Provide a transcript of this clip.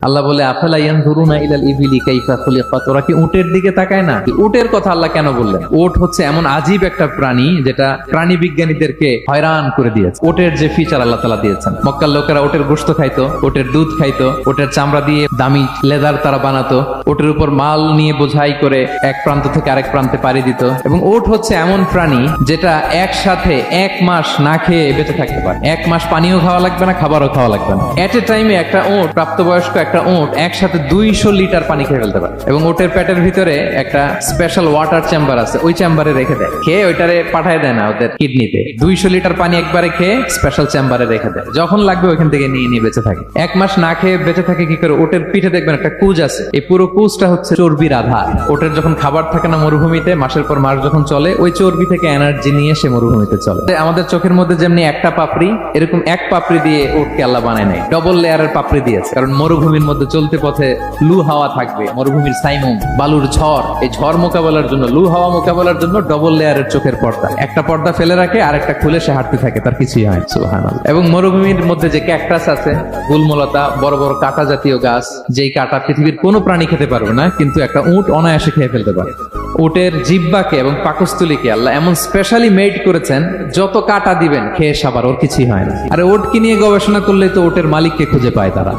আল্লাহ বলে আফালা ইয়ানজুরুনা ইলাল ইবিলি কাইফা খুলিকাত, ওরা কি উটের দিকে তাকায় না? উটের কথা আল্লাহ কেন বললেন? উট হচ্ছে এমন আজীব একটা প্রাণী যেটা প্রাণী বিজ্ঞানীদেরকে হয়রান করে দিয়েছে। উটের যে ফিচার আল্লাহ তাআলা দিয়েছেন, মক্কার লোকেরা উটের গোশত খাইতো, উটের দুধ খাইতো, উটের চামড়া দিয়ে দামি লেদার তারা বানাতো, উটের উপর মাল নিয়ে বোঝাই করে এক প্রান্ত থেকে আরেক প্রান্তে পাড়ি দিত। এবং উট হচ্ছে এমন প্রাণী যেটা একসাথে 1 মাস না খেয়ে বেঁচে থাকতে পারে। 1 মাস পানিও খাওয়া লাগবে না, খাবারও খাওয়া লাগবে না। এট এ টাইমে একটা উট, প্রাপ্তবয়স্ক একটা উট একসাথে 200 লিটার পানি খেয়ে ফেলতে পারে। এবং উটের পেটের ভিতরে একটা স্পেশাল ওয়াটার চেম্বার আছে, ওই চেম্বারে রেখে দেয়, খেয়ে ওইটারে পাঠায় দেয় না ওদের কিডনিতে। 200 লিটার পানি একবারে খেয়ে স্পেশাল চেম্বারে রেখে দেয়, যখন লাগবে ওইখান থেকে নিয়ে নিয়ে বেঁচে থাকে। 1 মাস না খেয়ে বেঁচে থাকে কি করে? উটের পিঠে দেখবেন একটা কুজ আছে, এই পুরো কুজটা হচ্ছে চর্বির আধার। উটের যখন খাবার থাকে না মরুভূমিতে, মাসের পর মাস যখন চলে, ওই চর্বি থেকে এনার্জি নিয়ে সে মরুভূমিতে চলে। আমাদের চোখের মধ্যে যেমনি একটা পাপড়ি, এরকম এক পাপড়ি দিয়ে উটকে আল্লাহ বানায় নাই, ডবল লেয়ারের পাপড়ি দিয়েছে। কারণ মরুভূমির মধ্যে চলতে পথে লু হাওয়া থাকবে, মরুভূমির সাইমুম, বালুর ঝড়, এই ঝড় মোকাবেলার জন্য, লু হাওয়া মোকাবেলার জন্য ডবল লেয়ারের চোখের পর্দা। একটা পর্দা ফেলে রাখে, আর একটা খুলে সে হাঁটতে থাকে, তার কিছুই হয় না। সুবহানাল্লাহ। এবং মরুভূমির মধ্যে যে ক্যাকটাস আছে, গুলমলতা, বড় বড় কাঁটা জাতীয় গাছ, যেই কাঁটা পৃথিবীর কোনো প্রাণী খেতে পারবে না, কিন্তু একটা উট অনায়াসে খেয়ে ফেলতে পারে। উটের জিহ্বাকে এবং পাকস্থলীকে আল্লাহ এমন স্পেশালি মেড করেছেন, যত কাঁটা দিবেন খেয়ে সাবার, ওর কিছুই হয় না। আর উটকে নিয়ে গবেষণা করলে তো উটের মালিককে খুঁজে পায় তারা।